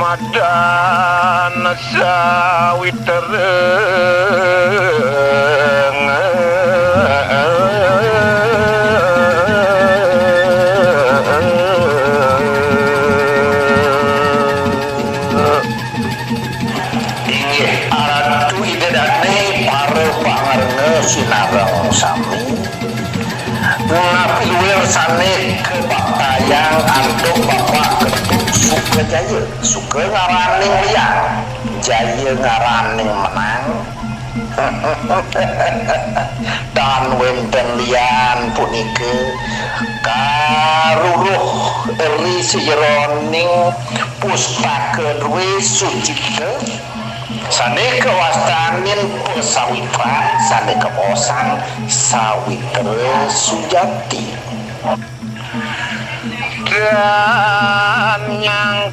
Madan sawit tereng inggih aratu idedane pare pangarna sinareng sami ngapiluwir sane kebaktayan anduk bapak Ketut Sukajaya suka ngaraning liang jaya ngaraning menang dan wenten lian punika karuruh eri sejeroning pustaka dwe sucipta sane kewastanin pesawitran sane keposang Sawitra Sujati dan yang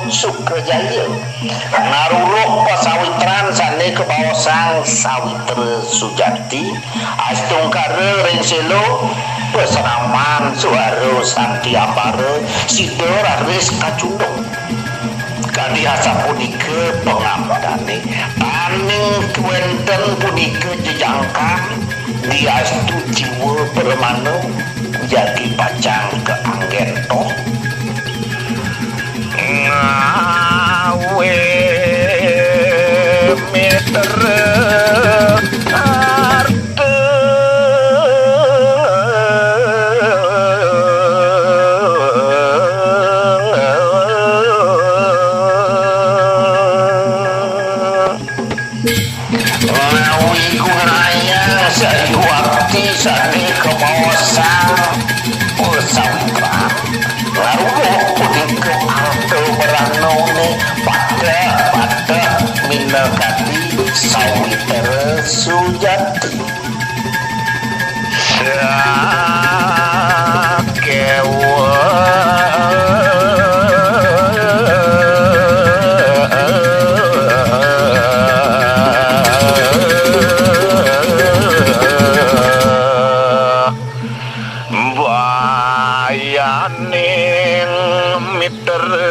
Sukajaya naruruh pasawitran sane kebawasang Sawitra Sujati astungkara renselo peseraman suara santi ambara sida raris kacundung kadihasa punika pengamdane aning wenten punika jejangkan diastu jiwa permana jadi pacang keanggen toh ngawe meter arte ngawi kunaya sayuakti sani kebawasan pesawitran laruh punika arte beranone pada minakati Sawitra Sujati bayaning mitereng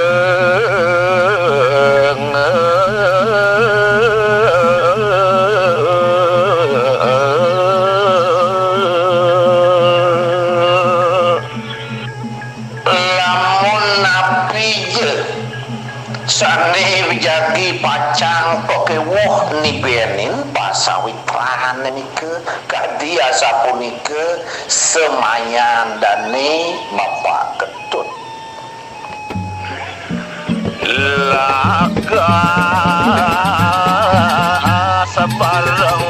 lamun napi je sane wijagi pacang pokewuh nibenin pasawitran nika kadi asapunika semayan dane Bapak Ketut laga sabareng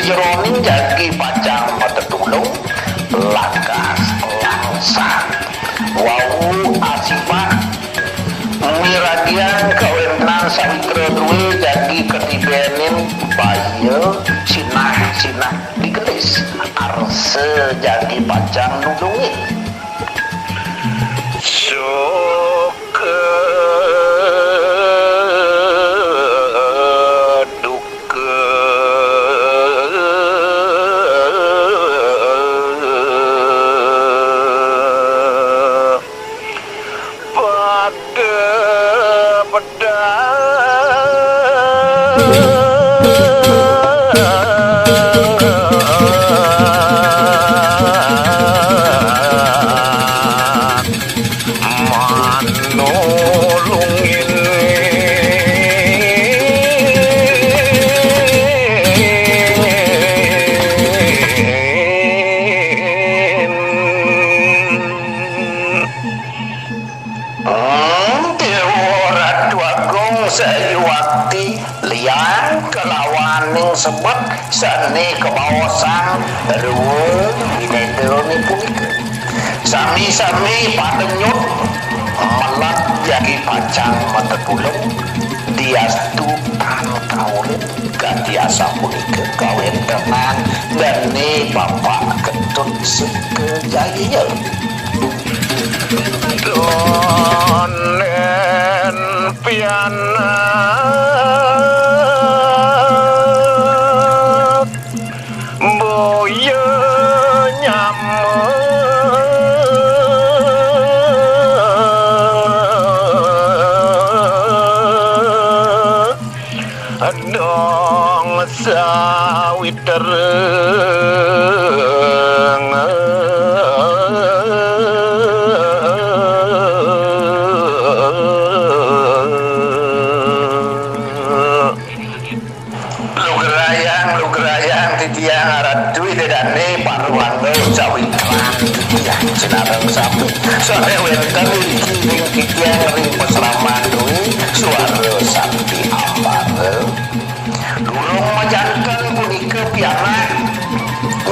Jeroning jagi pacang matetulung lakas langsang wau asifat miragian kawenang Sawitra duwe jagi ketibenin bayo sinah digelis arse jagi pacang nudungi Sayuwati liang kelawaning sebut seni kebawasan ruwet binedoni punika sami-sami padenyut melat jagi pacang mata pulung diastu tan kaulin kadiasa punika kawin tenan dani bapak ketut sekejaya donen piana boyo nyamuk dong sawit tereng lu gerayang titiang aradui dedane parwando sawitran titiang cenareng sapi sore wenten iki titiang ring peselaman dui suara sapi ambare durung majanten punika piana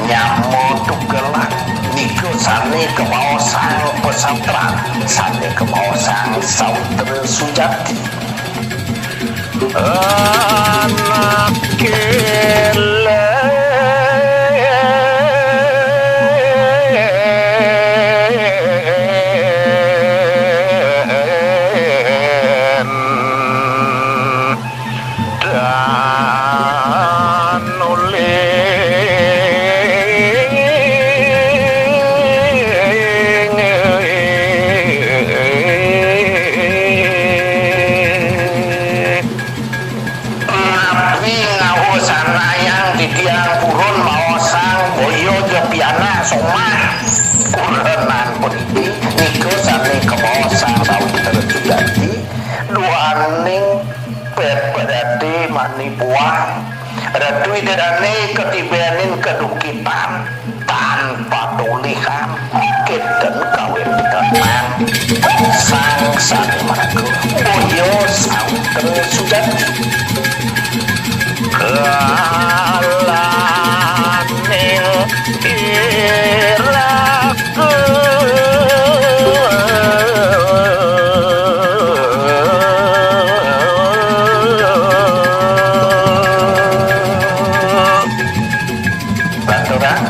nyamuk tugelan niku sane kebawasan pesantren sane kebawasan sautra sujati anak kele dan somah kurenan peniti niku sane kebawasan sawit terjadi duaning pedati mani buah ratu idane ketibanin kedukitan tanpa tulihan keten kawin tenan sang sane maraku boyo sawit terjadi kalaning iraku baturan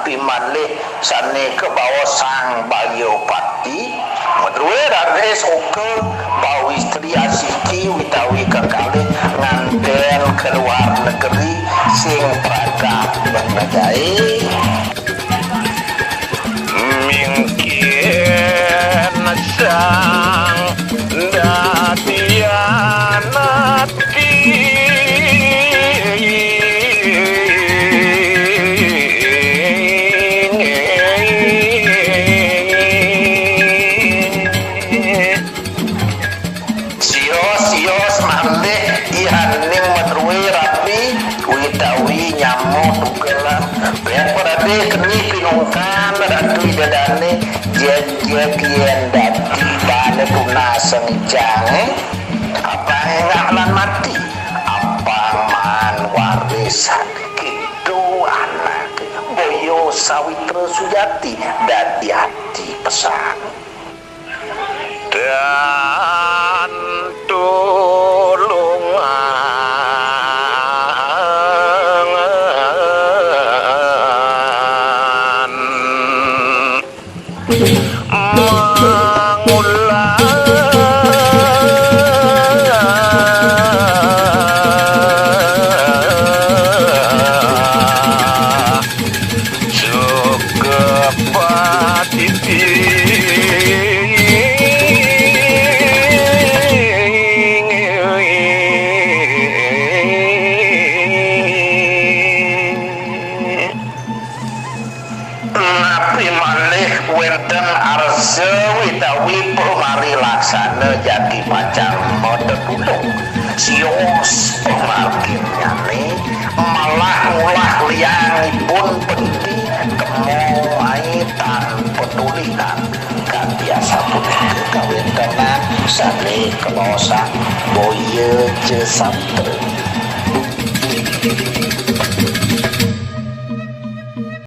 katibana sane ke bawah sang bayo pati medruwe rade soke bau istri asiki witawi kekali nganten ke luar negeri sing praga bangajai mungkin sang dadianati keni pinungkan ratu dadane jek-jek yen dadi bane tunasen jange apa ngaklan mati apa man warisan gitu anak boyo sawitra sujati dadi hati pesan dan tulungan mengulah Sukepati napi malih wenten arsa witawi pemari laksana jati pacar mode bulung sios pemarkirnya nih malah ngulah liangipun penti kemoai tanpa tulinan kan biasa punika kawentenan sane kemosak boye ce santre